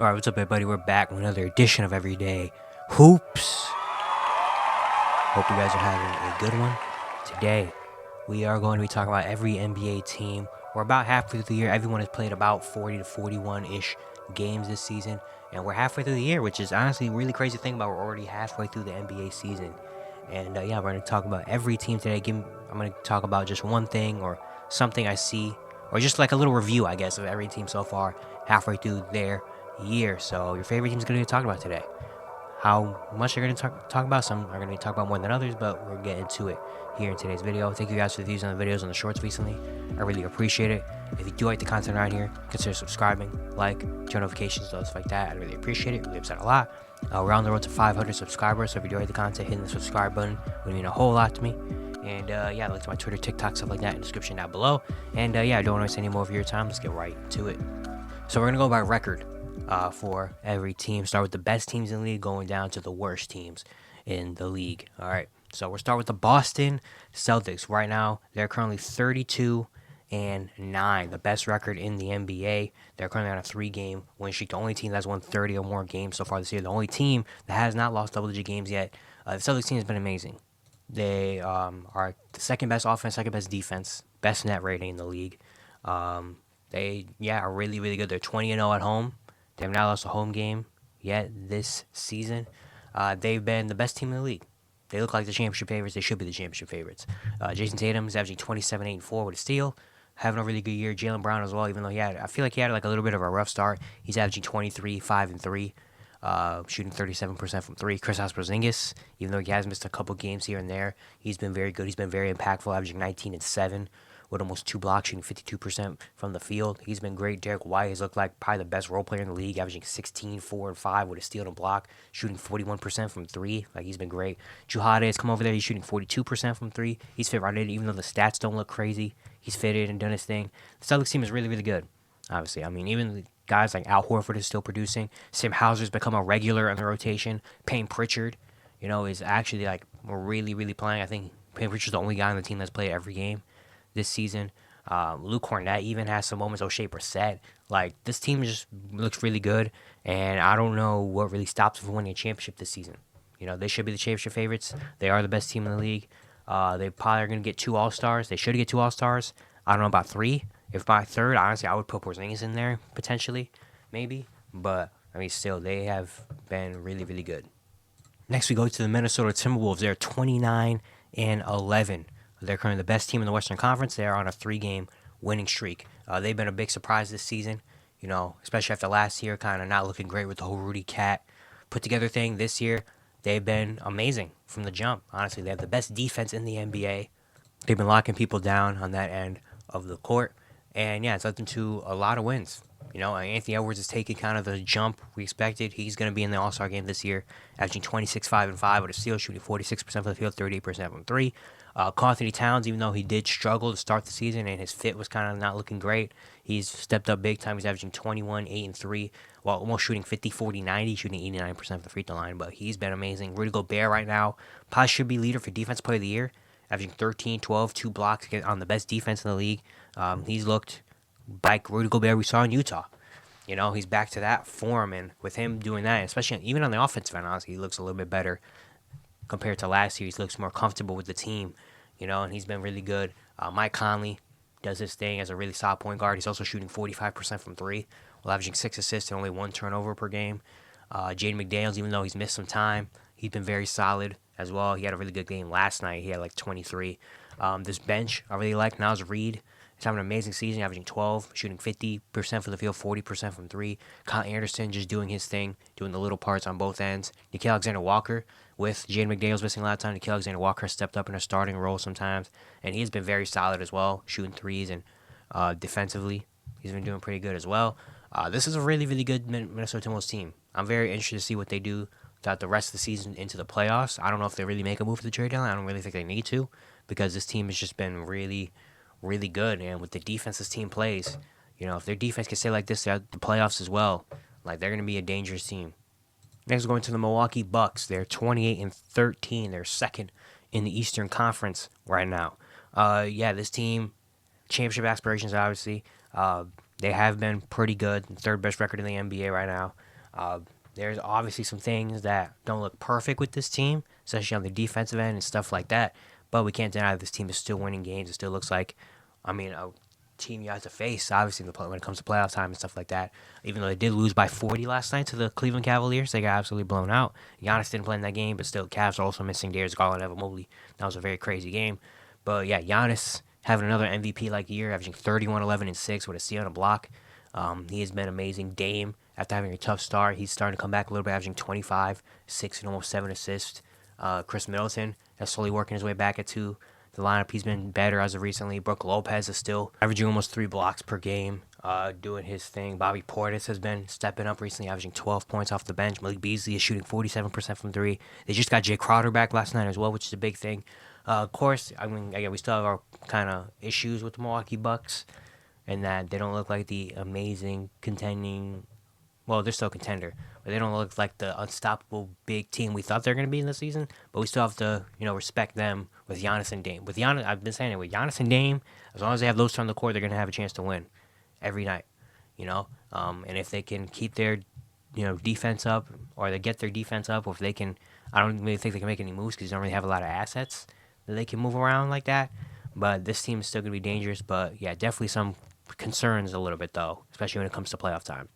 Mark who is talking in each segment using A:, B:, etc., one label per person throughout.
A: Alright, what's up everybody? We're back with another edition of Everyday Hoops. Hope you guys are having a good one. Today, we are going to be talking about every NBA team. We're about halfway through the year. Everyone has played about 40 to 41-ish games this season. And we're halfway through the year, which is honestly a really crazy thing about we're already halfway through the NBA season. And we're going to talk about every team today. I'm going to talk about just one thing or something I see, or just like a little review, I guess, of every team so far halfway through their year. So your favorite team's going to be talked about today. How much they're going to talk about, some are going to talk about more than others, but we're getting to it here in today's video. Thank you guys for the views on the videos on the shorts recently. I really appreciate it. If you do like the content around here, consider subscribing, turn notifications, stuff like that. I really appreciate it. Really upset a lot. We're on the road to 500 subscribers, so if you do like the content, hitting the subscribe button would mean a whole lot to me. And look to my Twitter, TikTok, stuff like that in the description down below. And I don't want to waste any more of your time. Let's get right to it. So we're going to go by record for every team. Start with the best teams in the league, going down to the worst teams in the league. All right. So we'll start with the Boston Celtics. Right now, they're currently 32-9, the best record in the NBA. They're currently on a 3-game win streak. The only team that's won 30 or more games so far this year. The only team that has not lost double-digit games yet. The Celtics team has been amazing. They are the second best offense, second best defense, best net rating in the league. They are really, really good. They're 20-0 at home. They have not lost a home game yet this season. They've been the best team in the league. They look like the championship favorites. They should be the championship favorites. Jason Tatum is averaging 27-8-4 with a steal, having a really good year. Jaylen Brown as well, even though I feel like he had like a little bit of a rough start. He's averaging 23-5-3, shooting 37% from three. Kristaps Porzingis, even though he has missed a couple games here and there, he's been very good. He's been very impactful, averaging 19-7. With almost 2 blocks, shooting 52% from the field. He's been great. Derek White has looked like probably the best role player in the league, averaging 16, 4, and 5 with a steal and a block, shooting 41% from 3. He's been great. Jrue Holiday has come over there. He's shooting 42% from 3. He's fit right in, even though the stats don't look crazy. He's fitted and done his thing. The Celtics team is really, really good, obviously. I mean, even guys like Al Horford is still producing. Sam Hauser's become a regular in the rotation. Payne Pritchard, is actually, really, really playing. I think Payne Pritchard's the only guy on the team that's played every game this season. Luke Cornett even has some moments. O'Shea Brissett. This team just looks really good, and I don't know what really stops them from winning a championship this season. They should be the championship favorites. They are the best team in the league. They probably are going to get 2 All-Stars. They should get 2 All-Stars. I don't know about 3. If by third, honestly, I would put Porzingis in there, potentially, maybe. But, still, they have been really, really good. Next, we go to the Minnesota Timberwolves. They're 29-11. They're currently the best team in the Western Conference. They are on a 3-game winning streak. They've been a big surprise this season, especially after last year kind of not looking great with the whole Rudy Cat put together thing. This year, they've been amazing from the jump. Honestly, they have the best defense in the NBA. They've been locking people down on that end of the court. And, it's led them to a lot of wins. Anthony Edwards is taking kind of the jump we expected. He's going to be in the All-Star game this year, averaging 26-5-5 with a steal, shooting 46% from the field, 38% from 3. Karl Anthony Towns, even though he did struggle to start the season and his fit was kind of not looking great, he's stepped up big time. He's averaging 21-8-3, while almost shooting 50-40-90, shooting 89% from the free throw line. But he's been amazing. Rudy Gobert right now probably should be leader for Defense Player of the Year, averaging 13, 12, 2 blocks on the best defense in the league. He's looked like Rudy Gobert we saw in Utah. He's back to that form, and with him doing that, especially even on the offensive end, honestly, he looks a little bit better compared to last year. He looks more comfortable with the team, and he's been really good. Mike Conley does his thing as a really solid point guard. He's also shooting 45% from 3, while averaging 6 assists and only 1 turnover per game. Jaden McDaniels, even though he's missed some time, he's been very solid as well. He had a really good game last night. He had 23. This bench I really like. Naz Reid is having an amazing season, averaging 12, shooting 50% from the field, 40% from 3. Kyle Anderson just doing his thing, doing the little parts on both ends. Nickeil Alexander-Walker, with Jaden McDaniels missing a lot of time, Nickeil Alexander-Walker stepped up in a starting role sometimes, and he's been very solid as well, shooting threes, and defensively, he's been doing pretty good as well. This is a really, really good Minnesota Timberwolves team. I'm very interested to see what they do throughout the rest of the season into the playoffs. I don't know if they really make a move for the trade deadline. I don't really think they need to, because this team has just been really, really good. And with the defense this team plays, if their defense can stay like this throughout the playoffs as well, they're going to be a dangerous team. Next, we're going to the Milwaukee Bucks. They're 28-13. They're second in the Eastern Conference right now. This team, championship aspirations, obviously. They have been pretty good, third best record in the NBA right now. There's obviously some things that don't look perfect with this team, especially on the defensive end and stuff like that. But we can't deny that this team is still winning games. It still looks like, a team you have to face, obviously, when it comes to playoff time and stuff like that. Even though they did lose by 40 last night to the Cleveland Cavaliers, they got absolutely blown out. Giannis didn't play in that game, but still, Cavs are also missing Darius Garland and Evan Mobley. That was a very crazy game. But yeah, Giannis having another MVP-like year, averaging 31, 11, and 6 with a steal and a block. He has been amazing. Dame, after having a tough start, he's starting to come back a little bit, averaging 25, 6, and almost 7 assists. Chris Middleton is slowly working his way back into the lineup. He's been better as of recently. Brook Lopez is still averaging almost 3 blocks per game, doing his thing. Bobby Portis has been stepping up recently, averaging 12 points off the bench. Malik Beasley is shooting 47% from 3. They just got Jay Crowder back last night as well, which is a big thing. Of course, again, we still have our kind of issues with the Milwaukee Bucks, and that they don't look like the amazing contending. Well, they're still a contender, but they don't look like the unstoppable big team we thought they were going to be in the season. But we still have to, respect them with Giannis and Dame. With Giannis, I've been saying it, with Giannis and Dame, as long as they have those two on the court, they're going to have a chance to win every night. And if they can keep their, defense up, or they get their defense up, or if they can, I don't really think they can make any moves because they don't really have a lot of assets that they can move around like that. But this team is still going to be dangerous. But yeah, definitely some concerns a little bit though, especially when it comes to playoff time.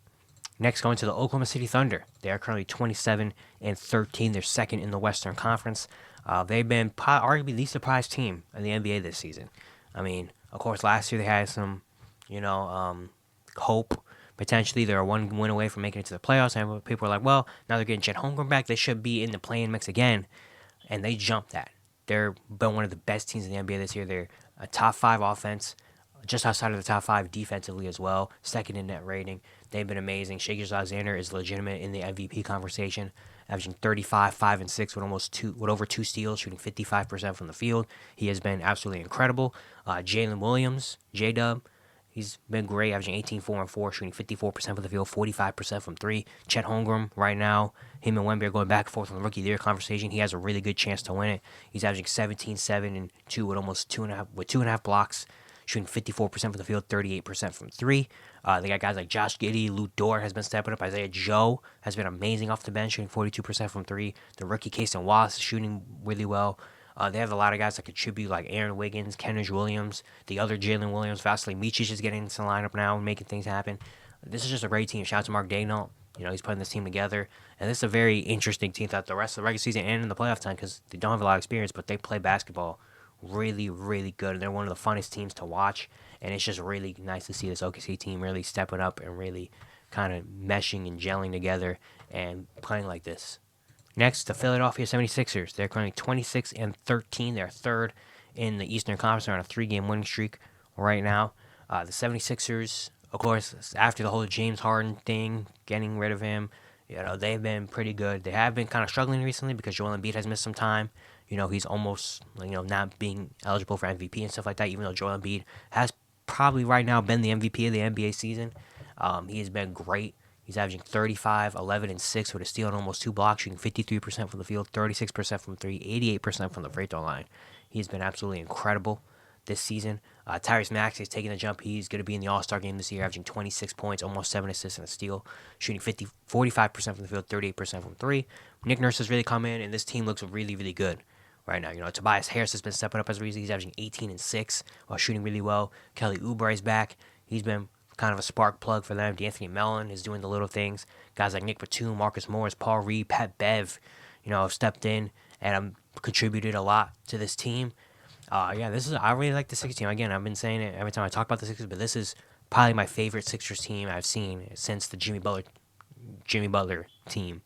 A: Next, going to the Oklahoma City Thunder. They are currently 27-13. They're second in the Western Conference. They've been arguably the surprise team in the NBA this season. Of course, last year they had some, hope. Potentially, they're one win away from making it to the playoffs. And people are like, well, now they're getting Chet Holmgren back. They should be in the play-in mix again. And they jumped that. They're been one of the best teams in the NBA this year. They're a top 5 offense, just outside of the top 5 defensively as well. Second in net rating. They've been amazing. Shai Gilgeous-Alexander is legitimate in the MVP conversation, averaging 35, 5, and 6 with over 2 steals, shooting 55% from the field. He has been absolutely incredible. Jalen Williams, J-Dub, he's been great, averaging 18, 4, and 4, shooting 54% from the field, 45% from 3. Chet Holmgren, right now, him and Wemby are going back and forth on the Rookie of the Year conversation. He has a really good chance to win it. He's averaging 17, 7, and 2 with almost 2.5 blocks, shooting 54% from the field, 38% from 3. They got guys like Josh Giddey, Lou Dort has been stepping up. Isaiah Joe has been amazing off the bench, shooting 42% from 3. The rookie Cason Wallace is shooting really well. They have a lot of guys that contribute, like Aaron Wiggins, Kenrich Williams, the other Jalen Williams. Vasily Micic is getting into the lineup now and making things happen. This is just a great team. Shout out to Mark Daigneault. He's putting this team together. And this is a very interesting team throughout the rest of the regular season and in the playoff time because they don't have a lot of experience, but they play basketball really, really good. And they're one of the funnest teams to watch. And it's just really nice to see this OKC team really stepping up and really kind of meshing and gelling together and playing like this. Next, the Philadelphia 76ers. They're currently 26-13. They're third in the Eastern Conference. They're on a 3-game winning streak right now. The 76ers, of course, after the whole James Harden thing, getting rid of him, they've been pretty good. They have been kind of struggling recently because Joel Embiid has missed some time. He's almost, not being eligible for MVP and stuff like that, even though Joel Embiid has probably right now been the MVP of the NBA season. He has been great. He's averaging 35, 11, and 6 with a steal and almost 2 blocks, shooting 53% from the field, 36% from 3, 88% from the free throw line. He's been absolutely incredible this season. Tyrese Maxey is taking the jump. He's going to be in the All-Star game this year, averaging 26 points, almost 7 assists and a steal, shooting 45% from the field, 38% from 3. Nick Nurse has really come in, and this team looks really, really good right now. Tobias Harris has been stepping up as a reason. He's averaging 18 and 6 while shooting really well. Kelly Oubre is back. He's been kind of a spark plug for them. D'Anthony Mellon is doing the little things. Guys like Nick Batum, Marcus Morris, Paul Reed, Pat Bev, have stepped in and contributed a lot to this team. I really like the Sixers team. Again, I've been saying it every time I talk about the Sixers, but this is probably my favorite Sixers team I've seen since the Jimmy Butler team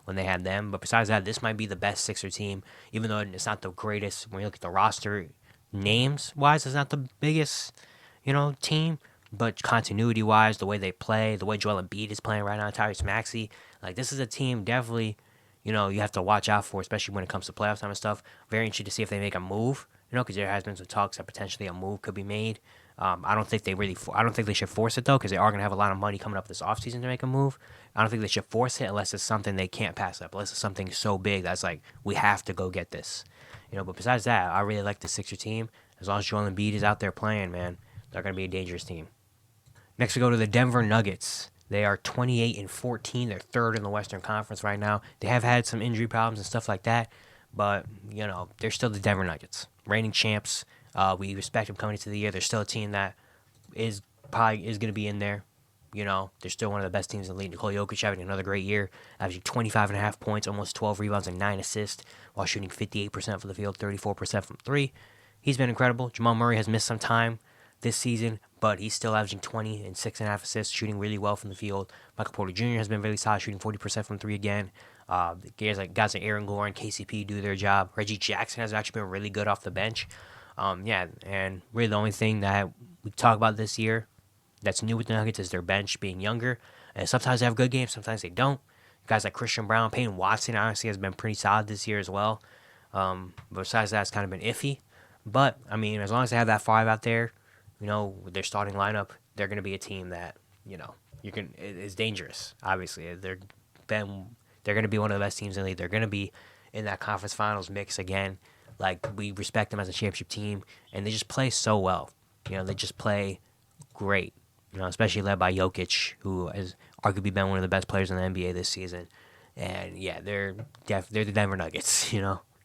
A: when they had them. But besides that, this might be the best Sixer team, even though it's not the greatest. When you look at the roster names-wise, it's not the biggest, team. But continuity-wise, the way they play, the way Joel Embiid is playing right now, Tyrese Maxey, this is a team definitely, you have to watch out for, especially when it comes to playoff time and stuff. Very interested to see if they make a move, because there has been some talks that potentially a move could be made. I don't think they should force it, though, because they are going to have a lot of money coming up this offseason to make a move. I don't think they should force it unless it's something they can't pass up, unless it's something so big that's like, we have to go get this. But besides that, I really like the Sixer team. As long as Joel Embiid is out there playing, man, they're going to be a dangerous team. Next, we go to the Denver Nuggets. They are 28-14. They're third in the Western Conference right now. They have had some injury problems and stuff like that, but they're still the Denver Nuggets, reigning champs. We respect them coming into the year. They're still a team that is probably going to be in there. They're still one of the best teams in the league. Nikola Jokic having another great year, averaging 25.5 points, almost 12 rebounds, and 9 assists, while shooting 58% from the field, 34% from three. He's been incredible. Jamal Murray has missed some time this season, but he's still averaging 20 and 6.5 assists, shooting really well from the field. Michael Porter Jr. has been really solid, shooting 40% from three again. Guys like Aaron Gordon, KCP do their job. Reggie Jackson has actually been really good off the bench. And really the only thing that we talk about this year that's new with the Nuggets is their bench being younger. And sometimes they have good games, sometimes they don't. Guys like Christian Brown, Peyton Watson, honestly, has been pretty solid this year as well. But besides that, it's kind of been iffy. But, as long as they have that five out there, with their starting lineup, they're going to be a team that, is dangerous, obviously. They're going to be one of the best teams in the league. They're going to be in that conference finals mix again. Like, we respect them as a championship team, and they just play so well. They just play great. Especially led by Jokic, who has arguably been one of the best players in the NBA this season. And yeah, they're the Denver Nuggets.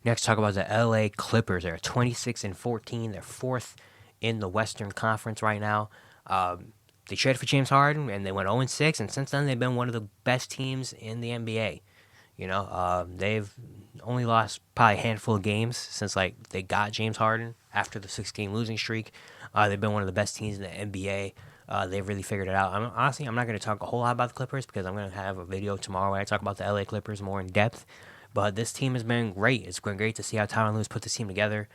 A: Next, talk about the LA Clippers. They're 26-14. They're fourth in the Western Conference right now. They traded for James Harden, and they went 0-6. And since then, they've been one of the best teams in the NBA. They've only lost probably a handful of games since they got James Harden after the 6-game losing streak. They've been one of the best teams in the NBA. They've really figured it out. I'm not going to talk a whole lot about the Clippers because I'm going to have a video tomorrow where I talk about the LA Clippers more in depth. But this team has been great. It's been great to see how Tyronn Lue put this team together.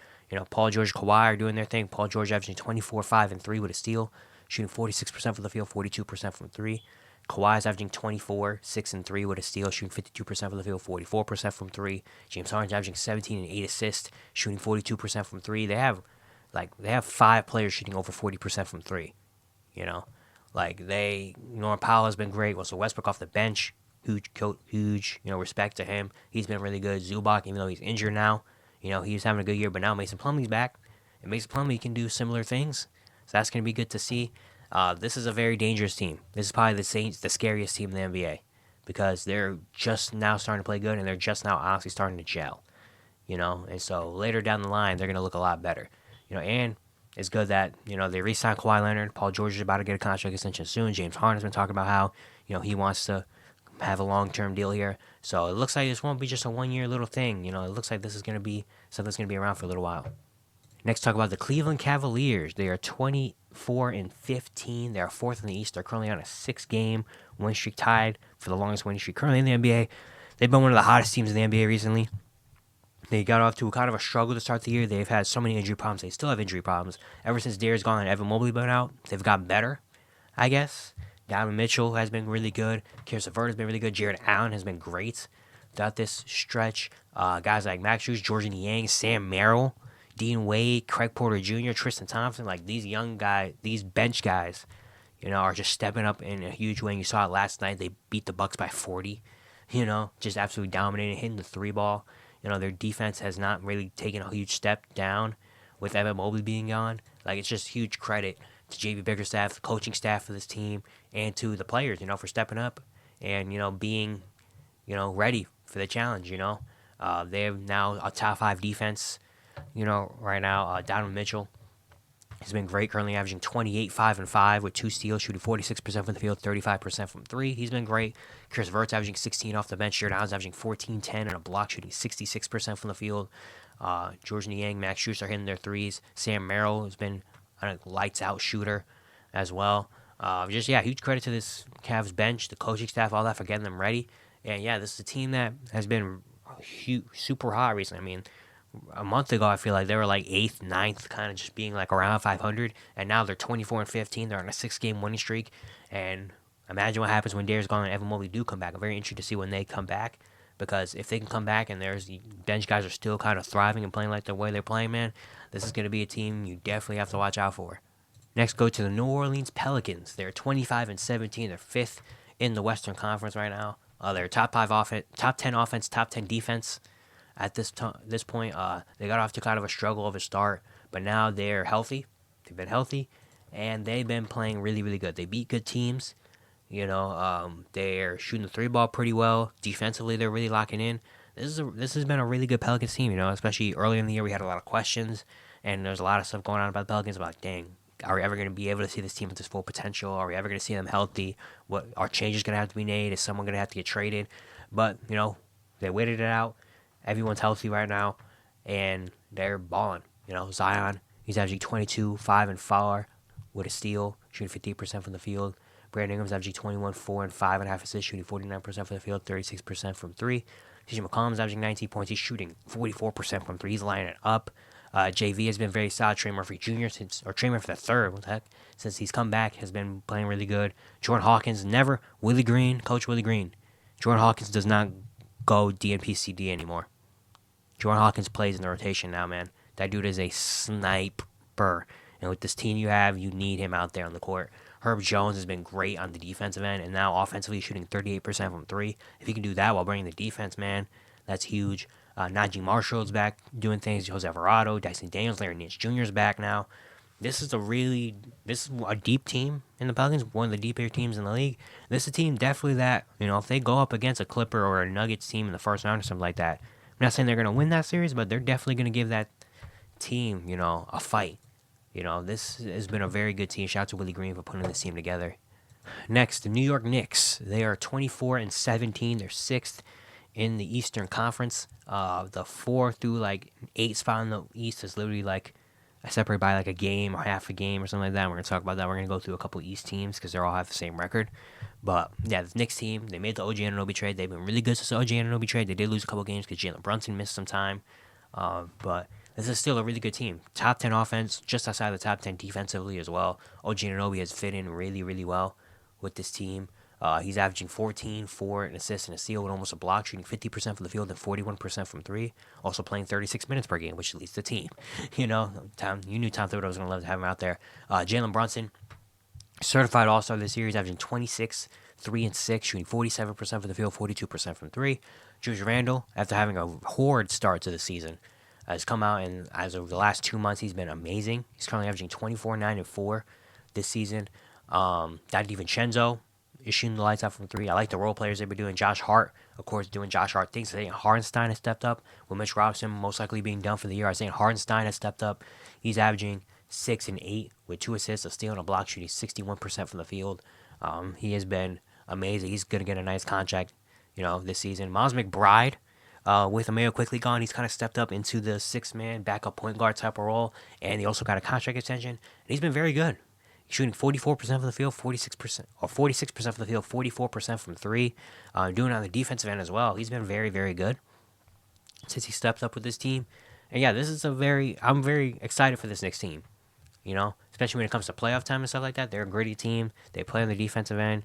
A: Paul George, Kawhi are doing their thing. Paul George averaging 24, 5, and 3 with a steal, shooting 46% from the field, 42% from 3. Kawhi is averaging 24, 6, and 3 with a steal, shooting 52% from the field, 44% from 3. James Harden's averaging 17 and 8 assists, shooting 42% from 3. They have 5 players shooting over 40% from 3. Norman Powell has been great. Russell Westbrook off the bench, huge, respect to him. He's been really good. Zubac, even though he's injured now, he's having a good year. But now Mason Plumlee's back, and Mason Plumlee can do similar things. So that's going to be good to see. This is a very dangerous team. This is probably the scariest team in the NBA because they're just now starting to play good, and they're just now honestly starting to gel. And so later down the line, they're going to look a lot better. And it's good that, they re-signed Kawhi Leonard. Paul George is about to get a contract extension soon. James Harden has been talking about how, he wants to have a long-term deal here. So it looks like this won't be just a one-year little thing. It looks like this is going to be something that's going to be around for a little while. Next, talk about the Cleveland Cavaliers. They are 24-15. They are fourth in the East. They're currently on a 6-game win streak, tied for the longest winning streak currently in the NBA. They've been one of the hottest teams in the NBA recently. They got off to kind of a struggle to start the year. They've had so many injury problems. They still have injury problems. Ever since Darius Garland and Evan Mobley been out, they've gotten better, I guess. Donovan Mitchell has been really good. Karis LeVert has been really good. Jared Allen has been great throughout this stretch. Guys like Max Strus, Georges Niang, Sam Merrill, Dean Wade, Craig Porter Jr., Tristan Thompson, these young guys, these bench guys, are just stepping up in a huge way. And you saw it last night. They beat the Bucks by 40, just absolutely dominating, hitting the 3-ball. Their defense has not really taken a huge step down with Evan Mobley being gone. It's just huge credit to J.B. Bickerstaff, the coaching staff for this team, and to the players, for stepping up and, being, ready for the challenge, They have now a top 5 defense, right now. Donovan Mitchell has been great, currently averaging 28, 5, and 5 with 2 steals, shooting 46% from the field, 35% from 3. He's been great. Karis LeVert's averaging 16 off the bench. Jared Allen's averaging 14, 10, and a block, shooting 66% from the field. Georges Niang, Max Strus are hitting their threes. Sam Merrill has been a lights-out shooter as well. Huge credit to this Cavs bench, the coaching staff, all that for getting them ready. And, this is a team that has been super hot recently. A month ago, I feel like they were 8th, 9th, kind of just being around 500, and now they're 24-15. They're on a 6-game winning streak, and imagine what happens when Darius Garland and Evan Mobley do come back. I'm very interested to see when they come back, because if they can come back and there's the bench guys are still kind of thriving and playing the way they're playing, man, this is going to be a team you definitely have to watch out for. Next, go to the New Orleans Pelicans. They're 25-17. They're 5th in the Western Conference right now. They're top 10 offense, top 10 defense. At this point, they got off to kind of a struggle of a start, but now they're healthy. They've been healthy, and they've been playing really, really good. They beat good teams. They're shooting the three ball pretty well. Defensively, they're really locking in. This has been a really good Pelicans team, especially early in the year. We had a lot of questions, and there's a lot of stuff going on about the Pelicans. About, dang, are we ever going to be able to see this team at its full potential? Are we ever going to see them healthy? What are changes going to have to be made? Is someone going to have to get traded? But, they waited it out. Everyone's healthy right now, and they're balling. Zion, he's averaging 22, 5, and 4 with a steal, shooting 58% from the field. Brandon Ingram's averaging 21, 4, and 5.5 assists, shooting 49% from the field, 36% from 3. CJ McCollum's averaging 19 points. He's shooting 44% from 3. He's lining it up. JV has been very solid. Trey Murphy Jr. Trey Murphy the third, what the heck? Since he's come back, has been playing really good. Jordan Hawkins, Coach Willie Green. Jordan Hawkins does not go DNP CD anymore. Jordan Hawkins plays in the rotation now, man. That dude is a sniper. And with this team you have, you need him out there on the court. Herb Jones has been great on the defensive end, and now offensively shooting 38% from 3. If he can do that while bringing the defense, man, that's huge. Najee Marshall's back doing things. Jose Alvarado, Dyson Daniels, Larry Nance Jr. is back now. This is a deep team in the Pelicans, one of the deeper teams in the league. This is a team definitely that, if they go up against a Clipper or a Nuggets team in the first round or something like that, I'm not saying they're going to win that series, but they're definitely going to give that team, a fight. This has been a very good team. Shout out to Willie Green for putting this team together. Next, the New York Knicks. They are 24-17. They're 6th in the Eastern Conference. The 4 through 8 spot in the East is literally separated by a game or half a game or something like that. We're going to talk about that. We're going to go through a couple East teams because they all have the same record. But yeah, the Knicks team, they made the OG Anunoby trade. They've been really good since the OG Anunoby trade. They did lose a couple games because Jalen Brunson missed some time. But this is still a really good team. Top 10 offense, just outside the top 10 defensively as well. OG Anunoby has fit in really, really well with this team. He's averaging 14, 4, an assist, and a steal with almost a block, shooting 50% from the field and 41% from 3. Also playing 36 minutes per game, which leads the team. You knew Tom Thibodeau was going to love to have him out there. Jalen Brunson, certified All-Star this year. He's averaging 26, 3, and 6, shooting 47% from the field, 42% from 3. Julius Randle, after having a horrid start to the season, has come out, and as of the last 2 months, he's been amazing. He's currently averaging 24, 9, and 4 this season. Dante DiVincenzo is shooting the lights out from 3. I like the role players they've been doing. Josh Hart, of course, doing Josh Hart things. I think Hartenstein has stepped up. With Mitch Robinson most likely being done for the year, I was saying Hartenstein has stepped up. He's averaging 6 and 8 with 2 assists, a steal, and a block, shooting 61% from the field. He has been amazing. He's going to get a nice contract, this season. Miles McBride, with Emmanuel quickly gone, he's kind of stepped up into the 6-man backup point guard type of role, and he also got a contract extension. And he's been very good. Shooting 44% from the field, 46% from the field, 44% from 3. Doing it on the defensive end as well. He's been very, very good since he stepped up with this team. And yeah, I'm very excited for this Knicks team. Especially when it comes to playoff time and stuff like that. They're a gritty team. They play on the defensive end.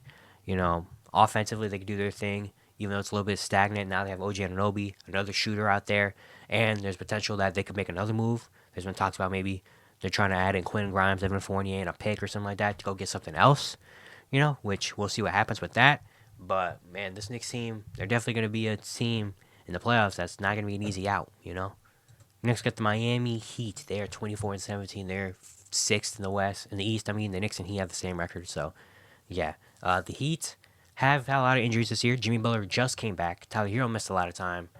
A: Offensively, they can do their thing. Even though it's a little bit stagnant, now they have OG Anunoby, another shooter out there. And there's potential that they could make another move. There's been talks about maybe they're trying to add in Quentin Grimes, Evan Fournier, and a pick or something like that to go get something else, which we'll see what happens with that. But, man, this Knicks team, they're definitely going to be a team in the playoffs that's not going to be an easy out, Next, got the Miami Heat. They are 24-17. They're 6th in the West. In the East, the Knicks and Heat have the same record. So, yeah. The Heat have had a lot of injuries this year. Jimmy Butler just came back. Tyler Hero missed a lot of time,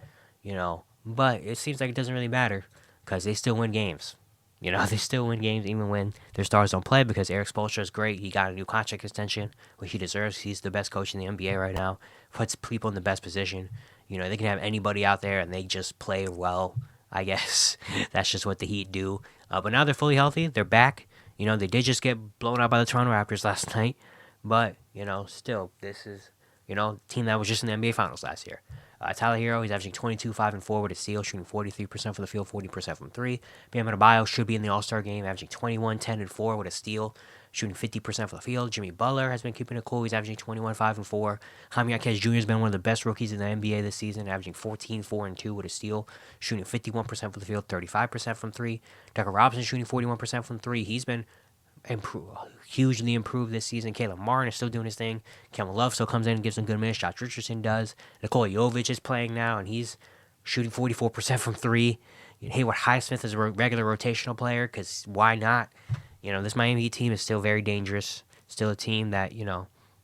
A: But it seems like it doesn't really matter because they still win games. They still win games even when their stars don't play because Eric Spoelstra is great. He got a new contract extension, which he deserves. He's the best coach in the NBA right now. Puts people in the best position. They can have anybody out there and they just play well, I guess. That's just what the Heat do. But now they're fully healthy. They're back. They did just get blown out by the Toronto Raptors last night. But, still, this is, a team that was just in the NBA Finals last year. Tyler Hero, he's averaging 22, 5, and 4 with a steal, shooting 43% from the field, 40% from 3. Bam Adebayo should be in the All-Star game, averaging 21, 10, and 4 with a steal, shooting 50% from the field. Jimmy Butler has been keeping it cool. He's averaging 21, 5, and 4. Jaime Jaquez Jr. has been one of the best rookies in the NBA this season, averaging 14, 4, and 2 with a steal, shooting 51% from the field, 35% from 3. Tucker Robinson shooting 41% from 3. He's been hugely improved this season. Caleb Martin is still doing his thing. Kevin Love still comes in and gives some good minutes. Josh Richardson does. Nikola Jovic is playing now, and he's shooting 44% from 3. Hayward Highsmith is a regular rotational player because why not? This Miami Heat team is still very dangerous. Still a team that,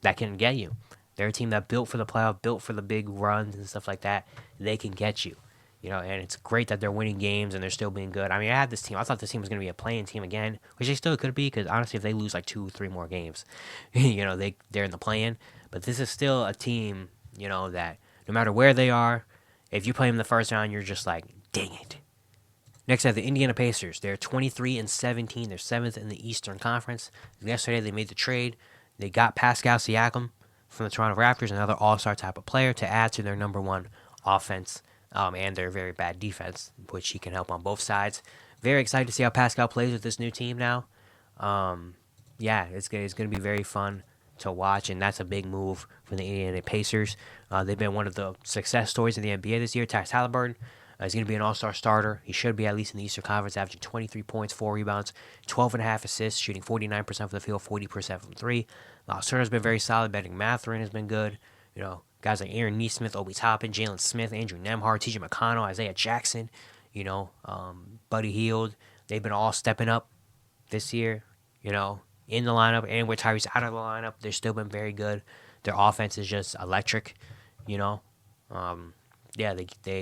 A: that can get you. They're a team that built for the playoff, built for the big runs and stuff like that. They can get you. And it's great that they're winning games and they're still being good. I mean, I had this team. I thought this team was going to be a playing team again, which they still could be because, honestly, if they lose like 2-3 more games, they're in the play-in. But this is still a team, that no matter where they are, if you play them the first round, you're just like, dang it. Next, I have the Indiana Pacers. They're 23-17. They're 7th in the Eastern Conference. Yesterday, they made the trade. They got Pascal Siakam from the Toronto Raptors, another all-star type of player, to add to their number one offense and their very bad defense, which he can help on both sides. Very excited to see how Pascal plays with this new team now. It's going to be very fun to watch, and that's a big move for the Indiana Pacers. They've been one of the success stories in the NBA this year. Tyrese Halliburton is going to be an all-star starter. He should be at least in the Eastern Conference, averaging 23 points, 4 rebounds, 12.5 assists, shooting 49% from the field, 40% from three. Miles Turner's been very solid. Bennedict Mathurin has been good. Guys like Aaron Nesmith, Obi Toppin, Jalen Smith, Andrew Nembhard, T.J. McConnell, Isaiah Jackson, Buddy Hield. They've been all stepping up this year, in the lineup. And with Tyrese out of the lineup, they've still been very good. Their offense is just electric, They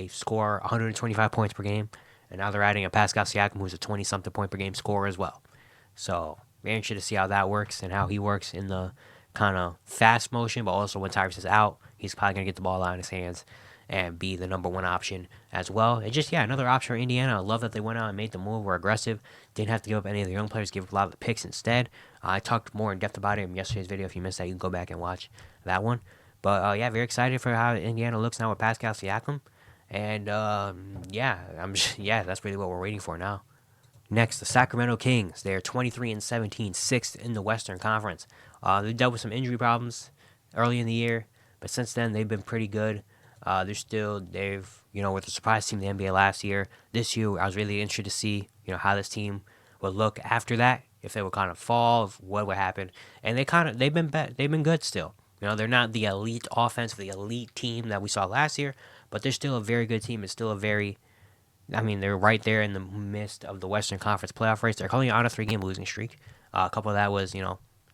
A: score 125 points per game. And now they're adding a Pascal Siakam, who's a 20-something point per game scorer as well. So, very interested to see how that works and how he works in the kind of fast motion, but also when Tyrese is out, he's probably going to get the ball out of his hands and be the number one option as well. And just, another option for Indiana. I love that they went out and made the move, were aggressive, didn't have to give up any of the young players, give up a lot of the picks instead. I talked more in depth about it in yesterday's video. If you missed that, you can go back and watch that one. But, very excited for how Indiana looks now with Pascal Siakam. And, that's really what we're waiting for now. Next, the Sacramento Kings. They are 23-17, 6th in the Western Conference. They dealt with some injury problems early in the year, but since then they've been pretty good. With the surprise team in the NBA last year. This year, I was really interested to see, how this team would look after that, if they would kind of fall, what would happen. And they've been good still. They're not the elite offense, the elite team that we saw last year, but they're still a very good team. It's still they're right there in the midst of the Western Conference playoff race. They're currently on a 3-game losing streak. A couple of that was,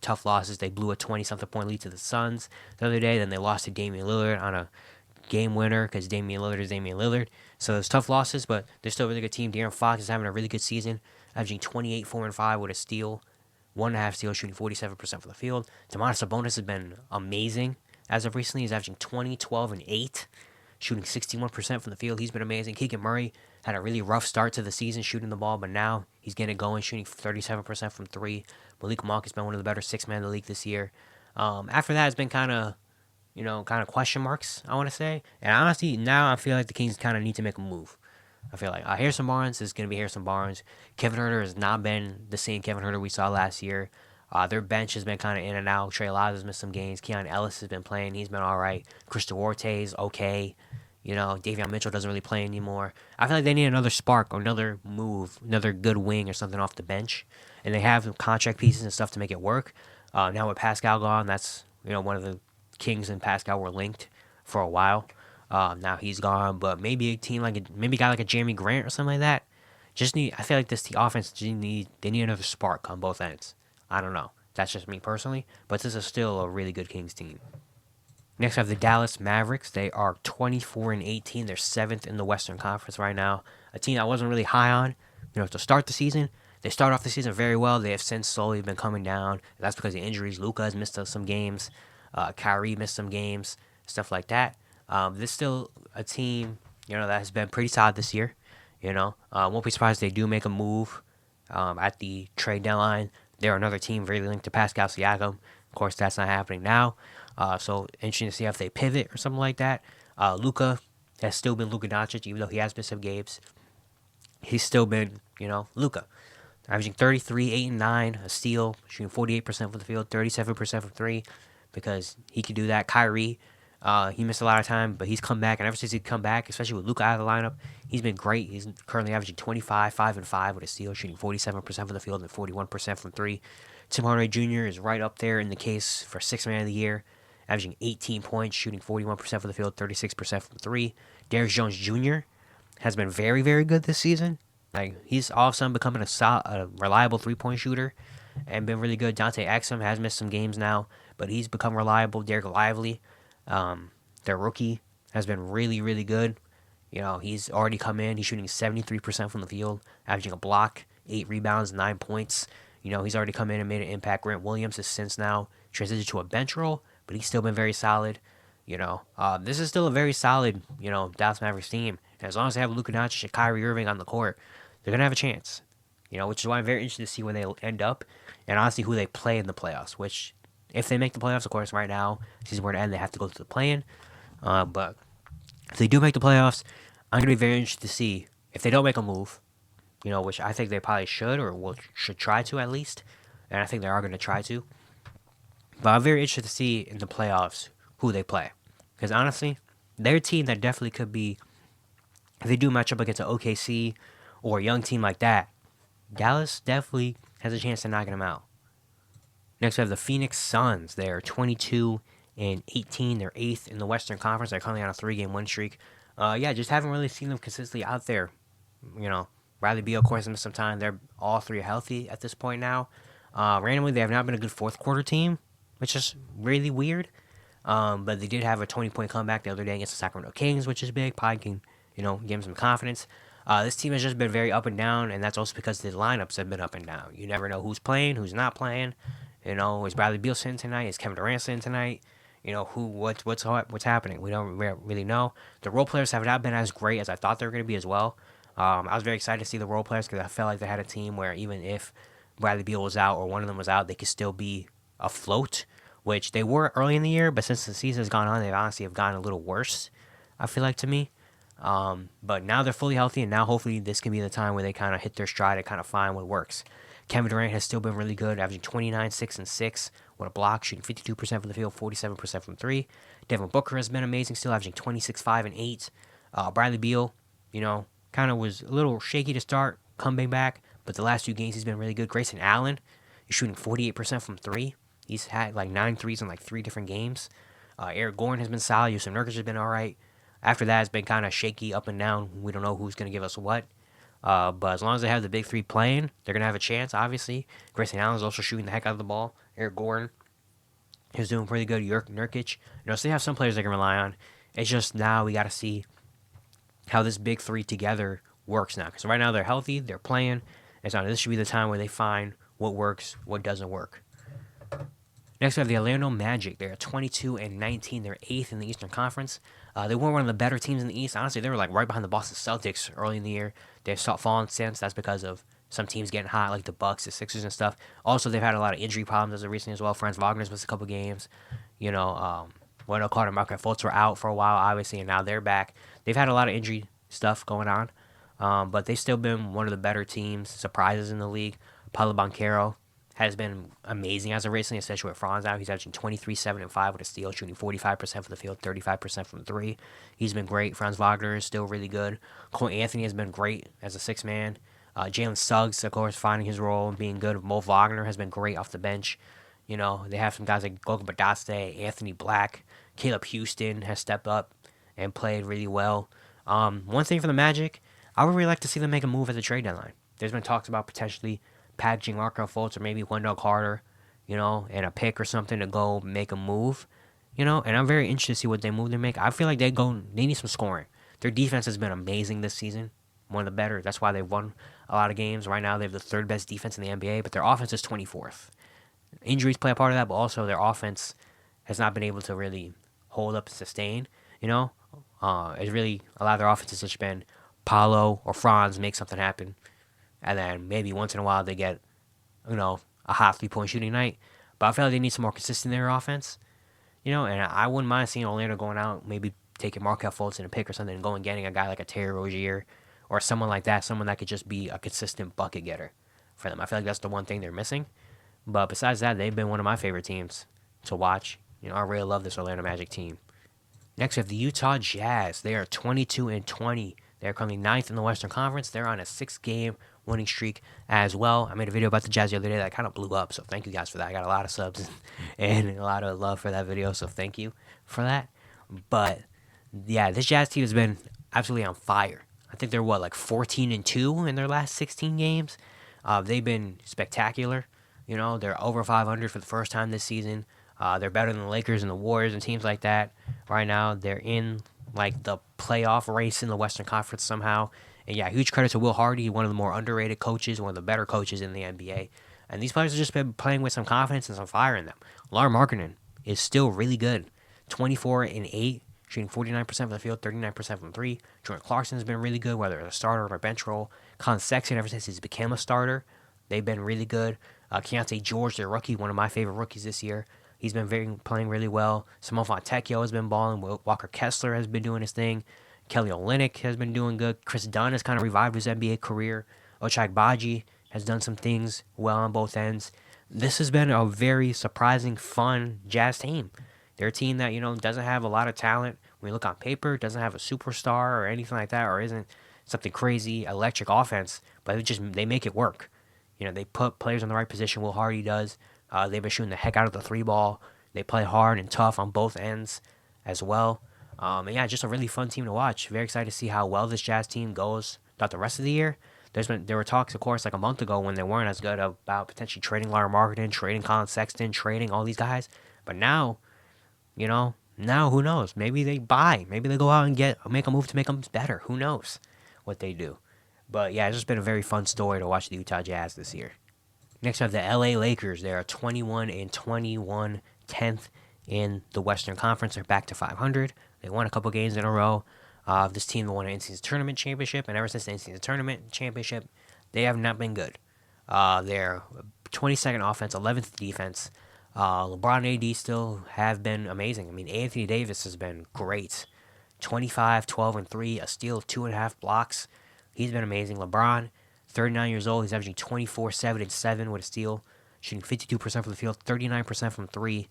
A: tough losses. They blew a 20-something point lead to the Suns the other day. Then they lost to Damian Lillard on a game winner because Damian Lillard is Damian Lillard. So it's tough losses, but they're still a really good team. De'Aaron Fox is having a really good season, averaging 28, 4, and 5 with a steal, 1.5 steals, shooting 47% from the field. Domantas Sabonis has been amazing as of recently. He's averaging 20, 12, and 8, shooting 61% from the field. He's been amazing. Keegan Murray had a really rough start to the season shooting the ball, but now he's getting it going, shooting 37% from 3. Malik Monk has been one of the better 6-men in the league this year. After that, it's been kind of question marks, I want to say. And honestly, now I feel like the Kings kind of need to make a move. I feel like Harrison Barnes is going to be Harrison Barnes. Kevin Huerter has not been the same Kevin Huerter we saw last year. Their bench has been kind of in and out. Trey Lyles has missed some games. Keon Ellis has been playing. He's been all right. Chris Duarte is okay. Davion Mitchell doesn't really play anymore. I feel like they need another spark or another move, another good wing or something off the bench. And they have contract pieces and stuff to make it work. Now with Pascal gone, that's, one of the Kings and Pascal were linked for a while. Now he's gone, but maybe a team maybe a guy like a Jeremy Grant or something like that. I feel like the offense, they need another spark on both ends. I don't know. That's just me personally, but this is still a really good Kings team. Next, I have the Dallas Mavericks. They are 24-18. They're 7th in the Western Conference right now. A team I wasn't really high on, to start the season. They start off the season very well. They have since slowly been coming down. That's because of injuries. Luka has missed some games. Kyrie missed some games. Stuff like that. This is still a team, that has been pretty solid this year. Won't be surprised if they do make a move at the trade deadline. They're another team very linked to Pascal Siakam. Of course, that's not happening now. So interesting to see if they pivot or something like that. Luka has still been Luka Doncic, even though he has missed some games. He's still been, Luka. Averaging 33, 8, and 9, a steal, shooting 48% from the field, 37% from 3, because he can do that. Kyrie, he missed a lot of time, but he's come back, and ever since he's come back, especially with Luka out of the lineup, he's been great. He's currently averaging 25, 5, and 5 with a steal, shooting 47% from the field and 41% from 3. Tim Hardaway Jr. is right up there in the case for 6th man of the year, averaging 18 points, shooting 41% from the field, 36% from 3. Derrick Jones Jr. has been very, very good this season. Like, he's all of a sudden becoming a reliable three-point shooter and been really good. Dante Exum has missed some games now, but he's become reliable. Derek Lively, their rookie, has been really, really good. He's already come in. He's shooting 73% from the field, averaging a block, 8 rebounds, 9 points. He's already come in and made an impact. Grant Williams has since now transitioned to a bench role, but he's still been very solid. This is still a very solid, Dallas Mavericks team. And as long as they have Luka Doncic and Kyrie Irving on the court, they're going to have a chance. Which is why I'm very interested to see where they end up and honestly who they play in the playoffs. Which, if they make the playoffs, of course, right now, season where to end, they have to go to the play-in. But if they do make the playoffs, I'm going to be very interested to see if they don't make a move, which I think they probably should or should try to at least. And I think they are going to try to. But I'm very interested to see in the playoffs who they play. Because honestly, they're a team that definitely could be, if they do match up against an OKC or a young team like that, Dallas definitely has a chance of knocking them out. Next, we have the Phoenix Suns. They're 22-18. They're 8th in the Western Conference. They're currently on a 3-game win streak. Just haven't really seen them consistently out there. Bradley Beal, of course, missed some time. They're all three healthy at this point now. Randomly, they have not been a good fourth quarter team, which is really weird. But they did have a 20-point comeback the other day against the Sacramento Kings, which is big. Probably can, give them some confidence. This team has just been very up and down, and that's also because the lineups have been up and down. You never know who's playing, who's not playing. Is Bradley Beal sitting tonight? Is Kevin Durant sitting tonight? What's happening? We don't really know. The role players have not been as great as I thought they were going to be as well. I was very excited to see the role players because I felt like they had a team where even if Bradley Beal was out or one of them was out, they could still be afloat, which they were early in the year, but since the season has gone on, they honestly have gotten a little worse, I feel like, to me. But now they're fully healthy, and now hopefully this can be the time where they kind of hit their stride and kind of find what works. Kevin Durant has still been really good, averaging 29, 6, and 6 with a block, shooting 52% from the field, 47% from 3. Devin Booker has been amazing, still averaging 26, 5, and 8. Bradley Beal, kind of was a little shaky to start, coming back, but the last 2 games he's been really good. Grayson Allen is shooting 48% from 3. He's had like 9 threes in like 3 different games. Eric Gordon has been solid. Yusuf Nurkic has been all right. After that, it's been kind of shaky up and down. We don't know who's going to give us what. But as long as they have the big 3 playing, they're going to have a chance, obviously. Grayson Allen's also shooting the heck out of the ball. Eric Gordon is doing pretty good. Nurkic. So they have some players they can rely on. It's just now we got to see how this big 3 together works now. Because right now they're healthy, they're playing. And so this should be the time where they find what works, what doesn't work. Next, we have the Orlando Magic. They're 22-19. They're 8th in the Eastern Conference. They weren't one of the better teams in the East. Honestly, they were like right behind the Boston Celtics early in the year. They've fallen since. That's because of some teams getting hot, like the Bucks, the Sixers, and stuff. Also, they've had a lot of injury problems as of recently as well. Franz Wagner's missed a couple games. Wendell Carter and Markelle Fultz were out for a while, obviously, and now they're back. They've had a lot of injury stuff going on, but they've still been one of the better teams, surprises in the league. Paulo Banchero has been amazing as of recently, especially with Franz out. He's averaging 23, 7, and 5 with a steal, shooting 45% from the field, 35% from 3. He's been great. Franz Wagner is still really good. Cole Anthony has been great as a 6-man. Jalen Suggs, of course, finding his role and being good. Mo Wagner has been great off the bench. They have some guys like Goga Badaste, Anthony Black. Caleb Houston has stepped up and played really well. One thing for the Magic, I would really like to see them make a move at the trade deadline. There's been talks about potentially packaging Markelle Fultz or maybe Wendell Carter, and a pick or something to go make a move, and I'm very interested to see what they move they make. I feel like they need some scoring. Their defense has been amazing this season, one of the better. That's why they've won a lot of games. Right now, they have the 3rd best defense in the NBA, but their offense is 24th. Injuries play a part of that, but also their offense has not been able to really hold up and sustain, It's really, a lot of their offense has just been Paulo or Franz make something happen. And then maybe once in a while they get, a hot 3-point shooting night. But I feel like they need some more consistency in their offense. And I wouldn't mind seeing Orlando going out, maybe taking Markelle Fultz in a pick or something and going getting a guy like a Terry Rozier or someone like that, someone that could just be a consistent bucket getter for them. I feel like that's the one thing they're missing. But besides that, they've been one of my favorite teams to watch. I really love this Orlando Magic team. Next, we have the Utah Jazz. They are 22-20. They're currently 9th in the Western Conference. They're on a 6-game winning streak as well. I made a video about the Jazz the other day that kind of blew up, so thank you guys for that. I got a lot of subs and a lot of love for that video, so thank you for that. But, yeah, this Jazz team has been absolutely on fire. I think they're like 14-2 in their last 16 games. They've been spectacular. They're over 500 for the first time this season. They're better than the Lakers and the Warriors and teams like that. Right now, they're in like the playoff race in the Western Conference somehow. And yeah, huge credit to Will Hardy, one of the more underrated coaches, one of the better coaches in the NBA. And these players have just been playing with some confidence and some fire in them. Lauri Markkanen is still really good. 24-8, shooting 49% from the field, 39% from three. Jordan Clarkson has been really good, whether it's a starter or a bench role. Colin Sexton, ever since he's become a starter, they've been really good. Keontae George, their rookie, one of my favorite rookies this year. He's been playing really well. Simone Fontecchio has been balling. Walker Kessler has been doing his thing. Kelly Olynyk has been doing good. Chris Dunn has kind of revived his NBA career. Ochai Agbaji has done some things well on both ends. This has been a very surprising, fun Jazz team. They're a team that, doesn't have a lot of talent. When you look on paper, doesn't have a superstar or anything like that, or isn't something crazy, electric offense, but they make it work. They put players in the right position. Will Hardy does. They've been shooting the heck out of the three ball. They play hard and tough on both ends as well. And yeah, just a really fun team to watch. Very excited to see how well this Jazz team goes throughout the rest of the year. There were talks, of course, like a month ago when they weren't as good about potentially trading Lauri Markkanen, trading Colin Sexton, trading all these guys. But now, now who knows? Maybe they buy. Maybe they go out and make a move to make them better. Who knows what they do? But yeah, it's just been a very fun story to watch the Utah Jazz this year. Next we have the LA Lakers. They are 21-21, 10th in the Western Conference. They're back to 500. They won a couple games in a row. This team won an in-season tournament championship, and ever since the in-season tournament championship, they have not been good. They're 22nd offense, 11th defense. LeBron and AD still have been amazing. I mean, Anthony Davis has been great. 25, 12, and 3, a steal of 2.5 blocks. He's been amazing. LeBron, 39 years old. He's averaging 24, 7, and 7 with a steal, shooting 52% from the field, 39% from 3.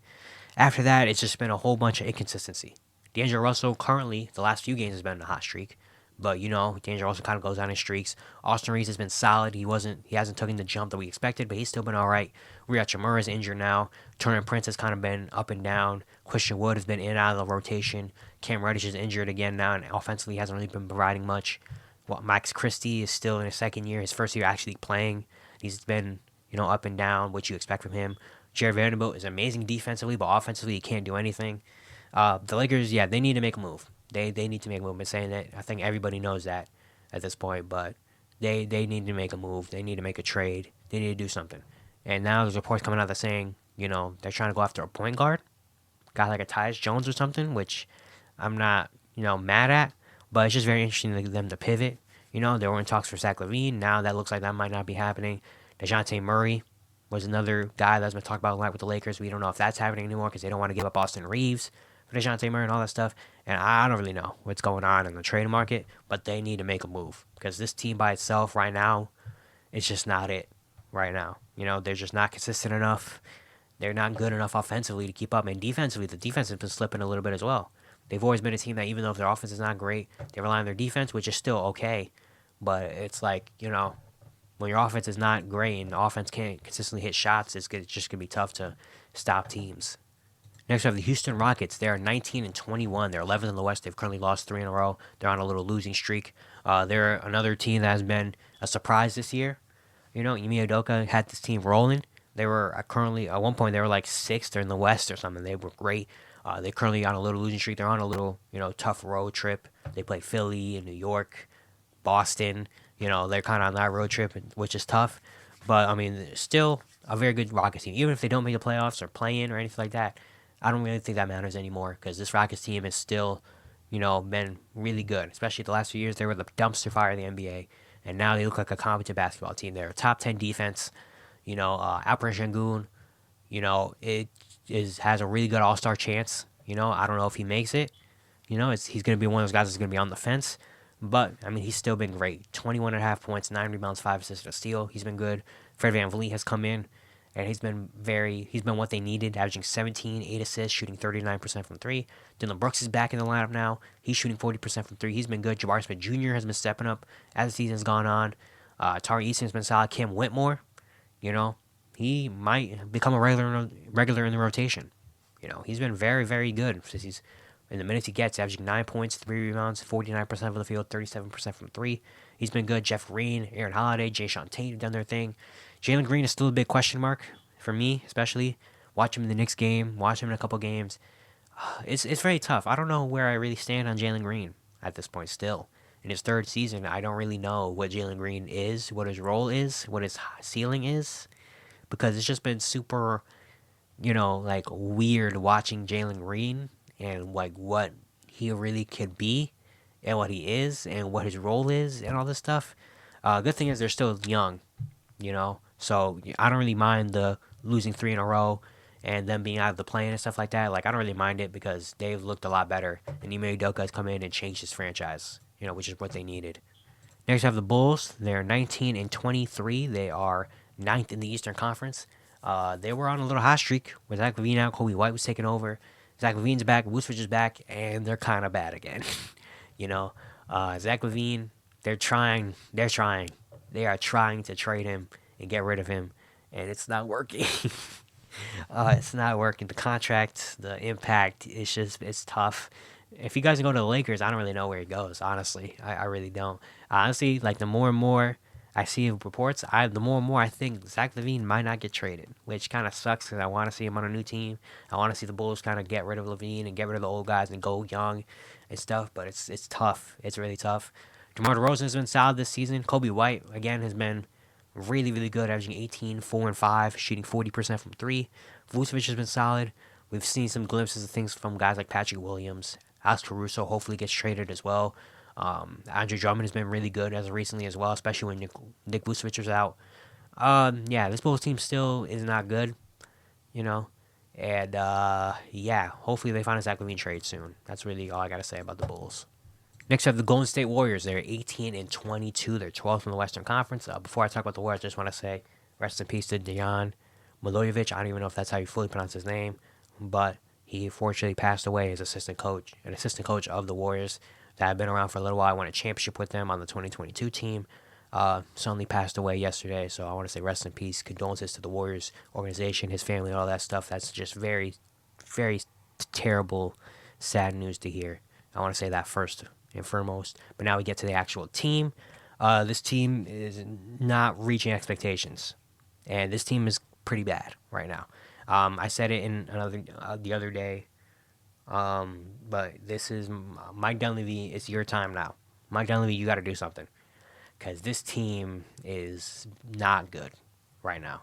A: After that, it's just been a whole bunch of inconsistency. D'Angelo Russell, currently, the last few games has been in a hot streak. But, D'Angelo Russell kind of goes down in streaks. Austin Reeves has been solid. He hasn't taken the jump that we expected, but he's still been all right. Rui Hachimura is injured now. Turner Prince has kind of been up and down. Christian Wood has been in and out of the rotation. Cam Reddish is injured again now, and offensively hasn't really been providing much. Max Christie is still in his second year, his first year actually playing. He's been, up and down, what you expect from him. Jared Vanderbilt is amazing defensively, but offensively he can't do anything. The Lakers, yeah, they need to make a move. They need to make a move. I've been saying that. I think everybody knows that at this point, but they need to make a move. They need to make a trade. They need to do something. And now there's reports coming out that saying, they're trying to go after a point guard, guy like a Tyus Jones or something, which I'm not, mad at, but it's just very interesting to them to pivot. They were in talks for Zach LaVine. Now that looks like that might not be happening. DeJounte Murray was another guy that's been talked about a lot with the Lakers. We don't know if that's happening anymore because they don't want to give up Austin Reeves for DeJounte Murray and all that stuff. And I don't really know what's going on in the trade market, but they need to make a move because this team by itself right now, it's just not it right now. They're just not consistent enough. They're not good enough offensively to keep up. And defensively, the defense has been slipping a little bit as well. They've always been a team that even though if their offense is not great, they rely on their defense, which is still okay. But it's like, when your offense is not great and the offense can't consistently hit shots, it's just going to be tough to stop teams. Next, we have the Houston Rockets. They are 19-21. They're 11th in the West. They've currently lost 3 in a row. They're on a little losing streak. They're another team that has been a surprise this year. Ime Udoka had this team rolling. They were currently, at one point, they were like 6th in the West or something. They were great. They're currently on a little losing streak. They're on a little, tough road trip. They play Philly and New York, Boston. They're kind of on that road trip, which is tough. But, I mean, still a very good Rockets team. Even if they don't make the playoffs or play in or anything like that, I don't really think that matters anymore because this Rockets team is still, been really good. Especially the last few years, they were the dumpster fire of the NBA. And now they look like a competent basketball team. They're a top 10 defense. Alperen Sengun, has a really good all-star chance. I don't know if he makes it. He's going to be one of those guys that's going to be on the fence. But, I mean, he's still been great. 21.5 points, 9 rebounds, 5 assists, and a steal. He's been good. Fred VanVleet has come in, and he's been what they needed, averaging 17, 8 assists, shooting 39% from 3. Dylan Brooks is back in the lineup now. He's shooting 40% from 3. He's been good. Jabari Smith Jr. has been stepping up as the season's gone on. Tari Eason has been solid. Cam Whitmore, he might become a regular in the rotation. He's been very, very good since he's In the minutes he gets, averaging 9 points, 3 rebounds, 49% of the field, 37% from 3. He's been good. Jeff Green, Aaron Holiday, Jayshawn Tate have done their thing. Jalen Green is still a big question mark for me, especially. Watch him in the Knicks game, watch him in a couple games. It's very tough. I don't know where I really stand on Jalen Green at this point still. In his third season, I don't really know what Jalen Green is, what his role is, what his ceiling is, because it's just been super, like weird watching Jalen Green and like what he really could be and what he is and what his role is and all this stuff. Good thing is they're still young, so I don't really mind the losing 3 in a row and them being out of the play and stuff like that. Like, I don't really mind it because they've looked a lot better, and Ime Udoka has come in and changed his franchise, which is what they needed. Next, we have the Bulls. They're 19 and 23. They are 9th in the Eastern Conference. They were on a little hot streak with Zach LaVine out. Kobe White was taking over. Zach LaVine's back. Vucevic is back, and they're kind of bad again. Zach LaVine, they're trying. They are trying to trade him and get rid of him, and it's not working. It's not working. The contract, the impact, it's tough. If you guys go to the Lakers, I don't really know where he goes, honestly. I really don't. Honestly, like, the more and more I see reports, the more and more I think Zach LaVine might not get traded, which kind of sucks because I want to see him on a new team. I want to see the Bulls kind of get rid of LaVine and get rid of the old guys and go young and stuff, but it's tough. It's really tough. DeMar DeRozan has been solid this season. Kobe White, again, has been really, really good, averaging 18, 4, and 5, shooting 40% from 3. Vucevic has been solid. We've seen some glimpses of things from guys like Patrick Williams. Alex Caruso hopefully gets traded as well. Andre Drummond has been really good as of recently as well, especially when Nick Vucevic is out. This Bulls team still is not good, and hopefully they find a Zach LaVine trade soon. That's really all I got to say about the Bulls. Next, we have the Golden State Warriors. They're 18 and 22. They're 12th in the Western Conference. Before I talk about the Warriors, I just want to say rest in peace to Dejan Milojevic. I don't even know if that's how you fully pronounce his name, but he fortunately passed away as an assistant coach of the Warriors that had been around for a little while. I won a championship with them on the 2022 team. Suddenly passed away yesterday, so I want to say rest in peace. Condolences to the Warriors organization, his family, all that stuff. That's just very, very terrible, sad news to hear. I want to say that first and foremost. But now we get to the actual team. This team is not reaching expectations, and this team is pretty bad right now. I said it in the other day, but this is Mike Dunleavy. It's your time now. Mike Dunleavy, you got to do something because this team is not good right now.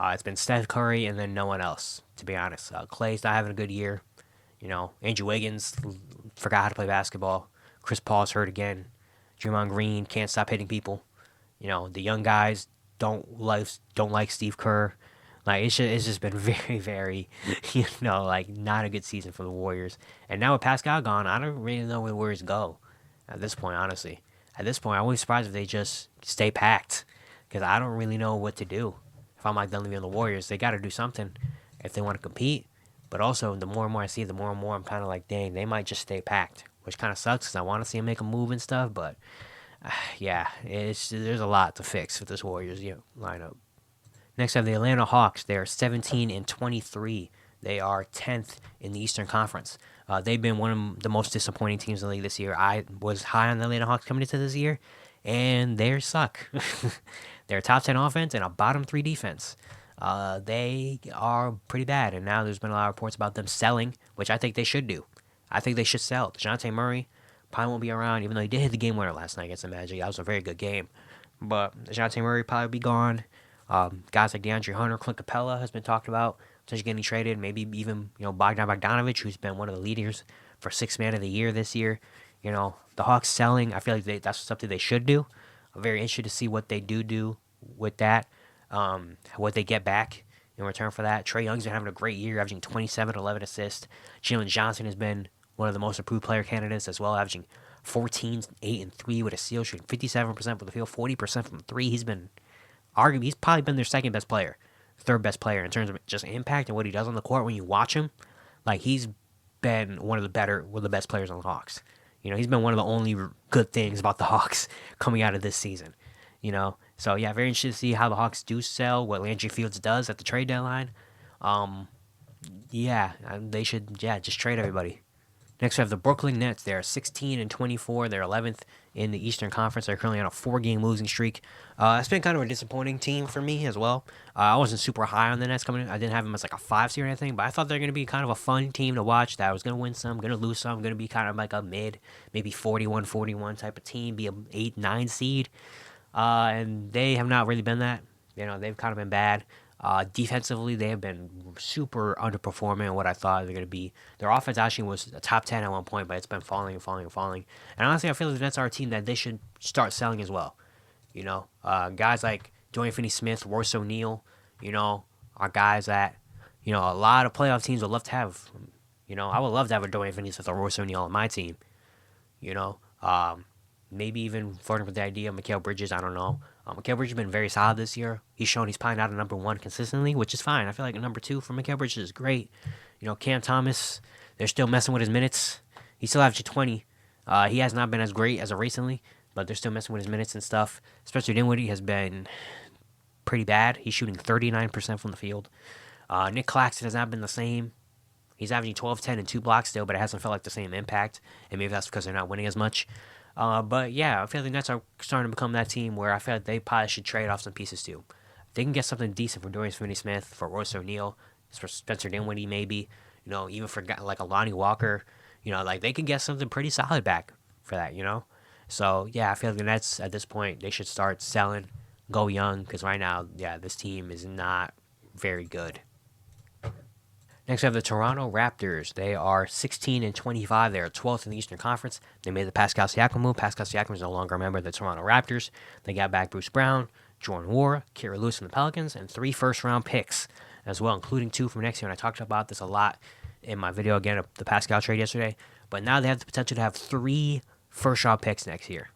A: It's been Steph Curry and then no one else, to be honest. Clay's not having a good year. Andrew Wiggins forgot how to play basketball. Chris Paul's hurt again. Draymond Green can't stop hitting people. The young guys don't like Steve Kerr. Like, it's just been very, very, not a good season for the Warriors. And now with Pascal gone, I don't really know where the Warriors go at this point, honestly. At this point, I wouldn't be surprised if they just stay packed because I don't really know what to do. If I'm like Dunleavy on the Warriors, they got to do something if they want to compete. But also, the more and more I see, the more and more I'm kind of like, dang, they might just stay packed, which kind of sucks because I want to see them make a move and stuff. But, there's a lot to fix with this Warriors lineup. Next, I have the Atlanta Hawks. They are 17 and 23. They are 10th in the Eastern Conference. They've been one of the most disappointing teams in the league this year. I was high on the Atlanta Hawks coming into this year, and they suck. They're a top 10 offense and a bottom 3 defense. They are pretty bad, and now there's been a lot of reports about them selling, which I think they should do. I think they should sell. DeJounte Murray probably won't be around, even though he did hit the game winner last night against the Magic. That was a very good game. But DeJounte Murray probably be gone. Guys like DeAndre Hunter, Clint Capella has been talked about, potentially getting traded. Maybe even Bogdan Bogdanovic, who's been one of the leaders for Sixth Man of the Year this year. The Hawks selling, I feel like that's something they should do. I'm very interested to see what they do with that, what they get back in return for that. Trae Young's been having a great year, averaging 27, 11 assists. Jalen Johnson has been one of the most improved player candidates as well, averaging 14, 8, and 3 with a steal, shooting 57% from the field, 40% from 3. He's probably been their second best player, third best player in terms of just impact and what he does on the court when you watch him. Like, he's been one of the best players on the Hawks. He's been one of the only good things about the Hawks coming out of this season. So very interested to see how the Hawks do sell, what Landry Fields does at the trade deadline. They should just trade everybody. Next, we have the Brooklyn Nets. They're 16 and 24. They're 11th in the Eastern Conference. They're currently on a 4-game losing streak. It's been kind of a disappointing team for me as well. I wasn't super high on the Nets coming in. I didn't have them as like a 5 seed or anything, but I thought they're going to be kind of a fun team to watch. That I was going to win some, going to lose some, going to be kind of like a mid, maybe 41-41 type of team, be a 8-9 seed. And they have not really been that. They've kind of been bad. Defensively, they have been super underperforming on what I thought they're going to be. Their offense actually was a top 10 at one point, but it's been falling and falling and falling. And honestly, I feel like the Nets are a team that they should start selling as well. Guys like Dorian Finney-Smith, Royce O'Neal, are guys that, a lot of playoff teams would love to have. I would love to have a Dorian Finney-Smith or Royce O'Neal on my team. Maybe even flirting with the idea of Mikal Bridges, I don't know. Mikal Bridges has been very solid this year. He's shown he's probably not a number 1 consistently, which is fine. I feel like a number 2 for Mikal Bridges is great. Cam Thomas, they're still messing with his minutes. He still averages 20. He has not been as great as of recently, but they're still messing with his minutes and stuff. Spencer Dinwiddie has been pretty bad. He's shooting 39% from the field. Nick Claxton has not been the same. He's averaging 12, 10, and 2 blocks still, but it hasn't felt like the same impact. And maybe that's because they're not winning as much. But yeah, I feel like the Nets are starting to become that team where I feel like they probably should trade off some pieces too. If they can get something decent for Dorian Finney-Smith, for Royce O'Neal, for Spencer Dinwiddie maybe, even for like a Lonnie Walker, like they can get something pretty solid back for that, So yeah, I feel like the Nets at this point, they should start selling, go young, because right now, yeah, this team is not very good. Next, we have the Toronto Raptors. They are 16 and 25. They are 12th in the Eastern Conference. They made the Pascal Siakam move. Pascal Siakam is no longer a member of the Toronto Raptors. They got back Bruce Brown, Jordan Nwora, Kira Lewis from the Pelicans, and 3 first-round picks as well, including 2 from next year. And I talked about this a lot in my video, again, of the Pascal trade yesterday. But now they have the potential to have 3 first-round picks next year.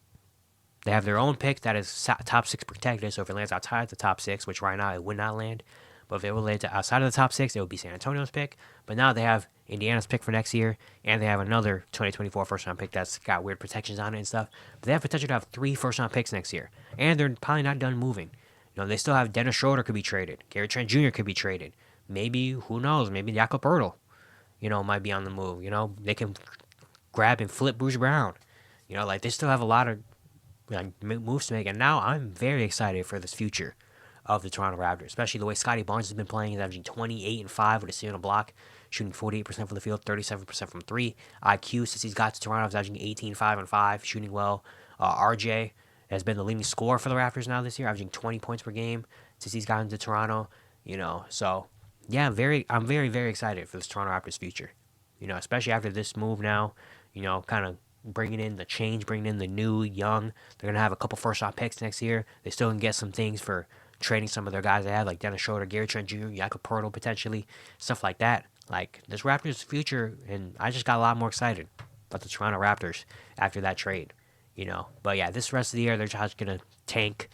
A: They have their own pick that is top 6 protected, so if it lands outside the top 6, which right now it would not land, but if it were laid to outside of the top 6, it would be San Antonio's pick. But now they have Indiana's pick for next year, and they have another 2024 first-round pick that's got weird protections on it and stuff. But they have potential to have 3 first-round picks next year, and they're probably not done moving. They still have Dennis Schroeder could be traded. Gary Trent Jr. could be traded. Maybe, who knows, maybe Jakob Poeltl, might be on the move. They can grab and flip Bruce Brown. They still have a lot of moves to make, and now I'm very excited for this future of the Toronto Raptors, especially the way Scotty Barnes has been playing. He's averaging 28 and 5 with a steal and a block, shooting 48% from the field, 37% from 3. IQ, since he's got to Toronto, is averaging 18, 5, and 5, shooting well. RJ has been the leading scorer for the Raptors now this year, averaging 20 points per game since he's gotten to Toronto. So yeah, I'm very, very excited for this Toronto Raptors future. Especially after this move now, kind of bringing in the change, bringing in the new, young. They're going to have a couple first-round picks next year. They still can get some things for trading some of their guys they have, like Dennis Schroeder, Gary Trent Jr., Jakob Poeltl potentially, stuff like that. Like, this Raptors future, and I just got a lot more excited about the Toronto Raptors after that trade, But yeah, this rest of the year, they're just going to tank,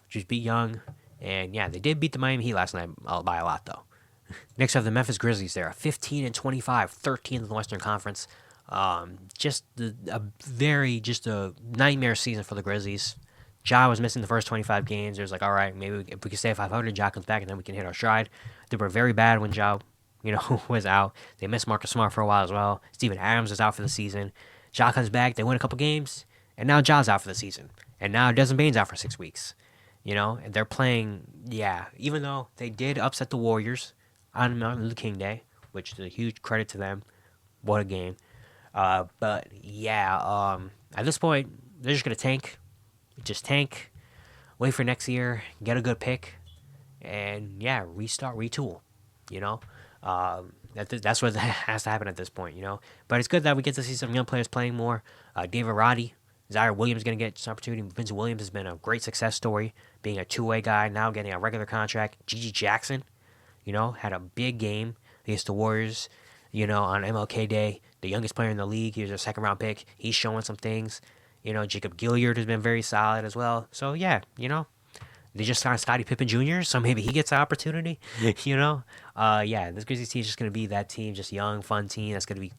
A: just be young. And yeah, they did beat the Miami Heat last night by a lot, though. Next, we have the Memphis Grizzlies. They're 15 and 25, 13th in the Western Conference. Just a nightmare season for the Grizzlies. Ja was missing the first 25 games. It was like, all right, maybe if we can stay at 500, Ja comes back, and then we can hit our stride. They were very bad when Ja, was out. They missed Marcus Smart for a while as well. Steven Adams is out for the season. Ja comes back. They win a couple games, and now Ja's out for the season. And now Desmond Bane's out for 6 weeks. And they're playing, even though they did upset the Warriors on Martin Luther King Day, which is a huge credit to them. What a game. But yeah, at this point, they're just going to tank. Just tank, wait for next year, get a good pick, and yeah, restart, retool. That's what has to happen at this point. But it's good that we get to see some young players playing more. David Roddy, Zaire Williams going to get some opportunity. Vincent Williams has been a great success story, being a two-way guy, now getting a regular contract. Gigi Jackson, had a big game against the Warriors, on MLK Day. The youngest player in the league. He was a second-round pick. He's showing some things. Jacob Gilliard has been very solid as well. So, yeah, they just signed Scottie Pippen Jr., so maybe he gets an opportunity, Yeah, this Grizzlies team is just going to be that team, just young, fun team that's going to be,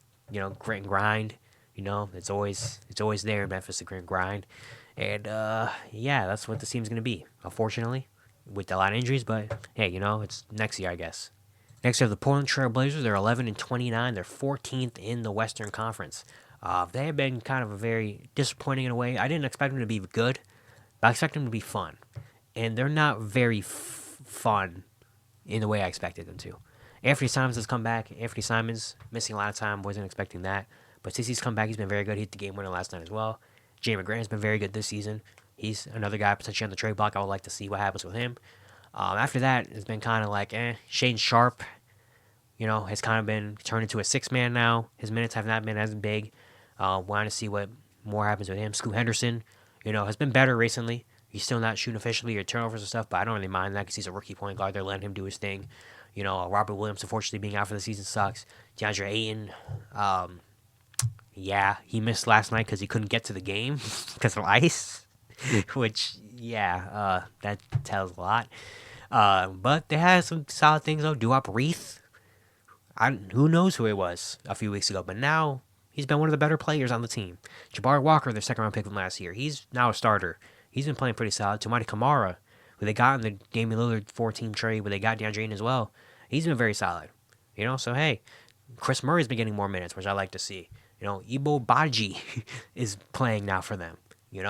A: grit and grind. It's always there in Memphis, the grit and grind. And, yeah, that's what the team's going to be, unfortunately, with a lot of injuries. But, hey, it's next year, I guess. Next, we have the Portland Trail Blazers. They're 11-29. They're 14th in the Western Conference. They have been kind of a very disappointing in a way. I didn't expect them to be good, but I expect them to be fun. And they're not very fun in the way I expected them to. Anthony Simons has come back. Anthony Simons missing a lot of time. Wasn't expecting that. But since he's come back, he's been very good. He hit the game winner last night as well. Jay McGrant has been very good this season. He's another guy potentially on the trade block. I would like to see what happens with him. After that, it's been kind of like, Shane Sharp, has kind of been turned into a six-man now. His minutes have not been as big. Wanting to see what more happens with him. Scoot Henderson, has been better recently. He's still not shooting efficiently or turnovers and stuff, but I don't really mind that because he's a rookie point guard. They're letting him do his thing. Robert Williams, unfortunately, being out for the season sucks. DeAndre Ayton, he missed last night because he couldn't get to the game because of ice, which, that tells a lot. But they had some solid things, though. Duop Reith, who knows who it was a few weeks ago, but now he's been one of the better players on the team. Jabari Walker, their second-round pick from last year, he's now a starter. He's been playing pretty solid. Toumani Camara, who they got in the Damian Lillard 4-team trade, where they got DeAndre Ayton as well, he's been very solid. So, hey, Chris Murray's been getting more minutes, which I like to see. Ibo Baji is playing now for them.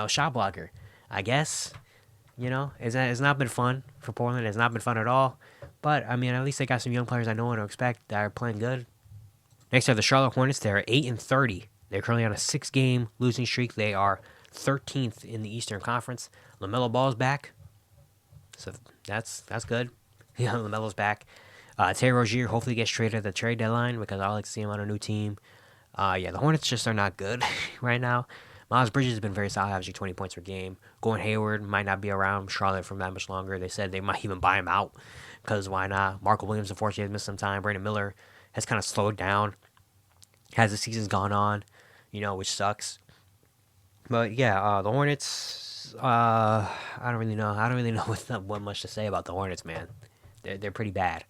A: Shot blocker. I guess, it's not been fun for Portland. It's not been fun at all. But, at least they got some young players I know what to expect that are playing good. Next, I have the Charlotte Hornets. They're 8-30. They're currently on a 6-game losing streak. They are 13th in the Eastern Conference. LaMelo Ball's back. So that's good. LaMelo's back. Terry Rozier hopefully gets traded at the trade deadline because I like to see him on a new team. The Hornets just are not good right now. Miles Bridges has been very solid, averaging 20 points per game. Gordon Hayward might not be around Charlotte for that much longer. They said they might even buy him out because why not? Marco Williams, unfortunately, has missed some time. Brandon Miller has kind of slowed down as the season's gone on, which sucks. But the Hornets, I don't really know. I don't really know what much to say about the Hornets, man. They're pretty bad,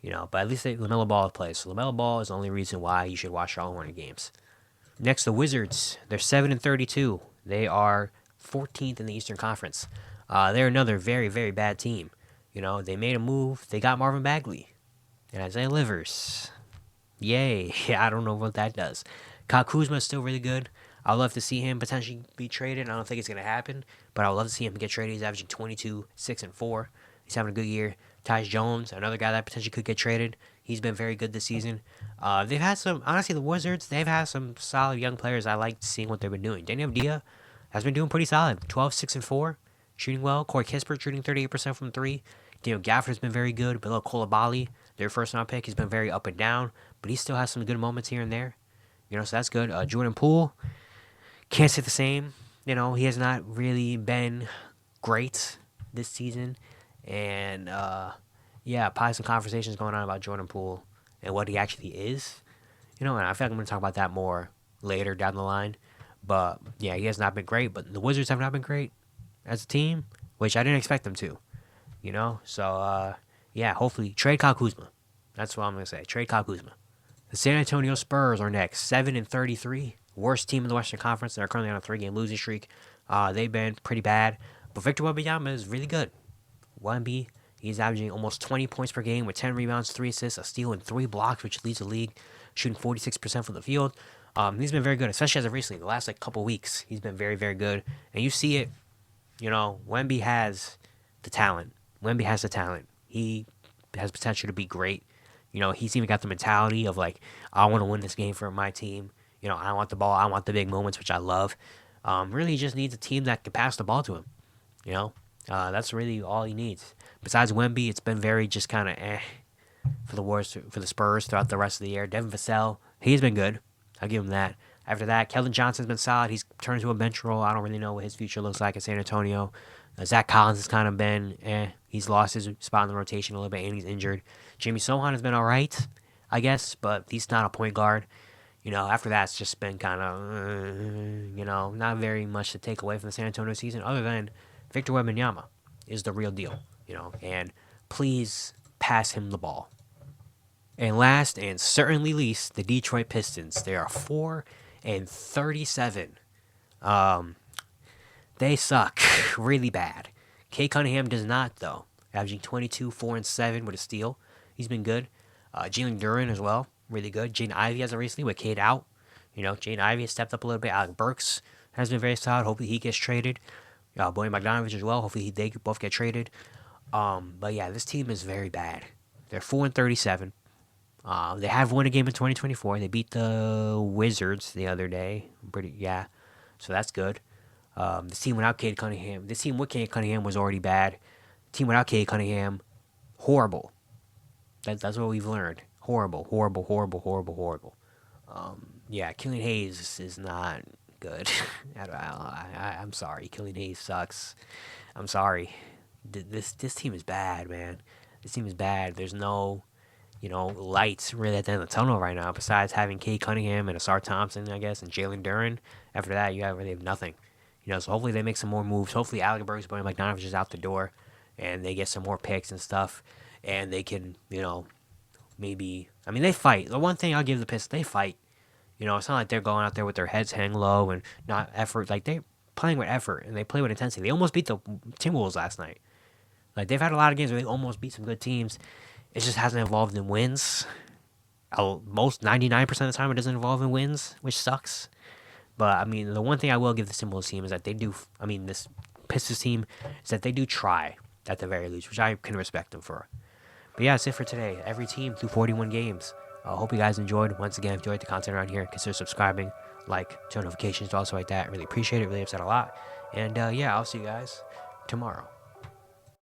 A: But at least LaMelo Ball plays. So LaMelo Ball is the only reason why you should watch Charlotte Hornet games. Next, the Wizards. They're 7-32. They are 14th in the Eastern Conference. They're another very, very bad team. They made a move. They got Marvin Bagley and Isaiah Livers. Yay. I don't know what that does. Kyle Kuzma is still really good. I'd love to see him potentially be traded. I don't think it's going to happen, but I would love to see him get traded. He's averaging 22, 6, and 4. He's having a good year. Tyus Jones, another guy that potentially could get traded. He's been very good this season. They've had the Wizards, they've had some solid young players. I like seeing what they've been doing. Danny Avdija has been doing pretty solid. 12, 6, and 4. Shooting well. Corey Kispert shooting 38% from 3. Daniel Gafford's been very good. Bilal Coulibaly, their first-round pick, he's been very up and down, but he still has some good moments here and there. So that's good. Jordan Poole, can't say the same. He has not really been great this season. And, probably some conversations going on about Jordan Poole and what he actually is. And I feel like I'm going to talk about that more later down the line. But, he has not been great. But the Wizards have not been great as a team, which I didn't expect them to. So, hopefully trade Kyle Kuzma. That's what I'm going to say. Trade Kyle Kuzma. The San Antonio Spurs are next, 7-33. Worst team in the Western Conference. They're currently on a 3-game losing streak. They've been pretty bad. But Victor Wembanyama is really good. Wemby, he's averaging almost 20 points per game with 10 rebounds, 3 assists, a steal, and 3 blocks, which leads the league, shooting 46% from the field. He's been very good, especially as of recently. The last couple weeks, he's been very, very good. And you see it, Wemby has the talent. He has potential to be great. He's even got the mentality of I want to win this game for my team. I want the ball. I want the big moments, which I love. Really, he just needs a team that can pass the ball to him. That's really all he needs. Besides Wemby, it's been very just kind of for the Spurs throughout the rest of the year. Devin Vassell, he's been good. I'll give him that. After that, Keldon Johnson's been solid. He's turned into a bench role. I don't really know what his future looks like at San Antonio. Zach Collins has kind of been He's lost his spot in the rotation a little bit, and he's injured. Jamie Sohan has been all right, I guess, but he's not a point guard. After that, it's just been kind of, not very much to take away from the San Antonio season other than Victor Wembanyama is the real deal, and please pass him the ball. And last and certainly least, the Detroit Pistons. They are 4-37. They suck really bad. Kay Cunningham does not, though. Averaging 22, 4, and 7 with a steal. He's been good. Jalen Duren as well, really good. Jaden Ivey as of recently with Cade out. Jaden Ivey has stepped up a little bit. Alec Burks has been very solid. Hopefully he gets traded. Bojan Bogdanovic as well. Hopefully they both get traded. But yeah, this team is very bad. They're 4-37. They have won a game in 2024. They beat the Wizards the other day. So that's good. This team without Cade Cunningham. This team with Cade Cunningham was already bad. The team without Cade Cunningham, horrible. That's what we've learned. Horrible. Killian Hayes is not good. I'm sorry. Killian Hayes sucks. I'm sorry. This team is bad, man. This team is bad. There's no, lights really at the end of the tunnel right now. Besides having Cade Cunningham and Asar Thompson, I guess, and Jalen Duren. After that, you really have nothing. So hopefully they make some more moves. Hopefully Alec Burks, Bojan Bogdanovic is out the door, and they get some more picks and stuff, and they can, maybe. I mean, they fight. The one thing I'll give the Pistons, they fight. It's not like they're going out there with their heads hang low and not effort. Like, they're playing with effort, and they play with intensity. They almost beat the Timberwolves last night. Like, they've had a lot of games where they almost beat some good teams. It just hasn't involved in wins. Most 99% of the time, it doesn't involve in wins, which sucks. But, I mean, the one thing I will give the Timberwolves team is that they do, this Pistons team, is that they do try, at the very least, which I can respect them for. But yeah, that's it for today. Every team through 41 games. I hope you guys enjoyed. Once again, if you enjoyed the content around here, consider subscribing, turn notifications, also like that. I really appreciate it. Really upset a lot. And yeah, I'll see you guys tomorrow.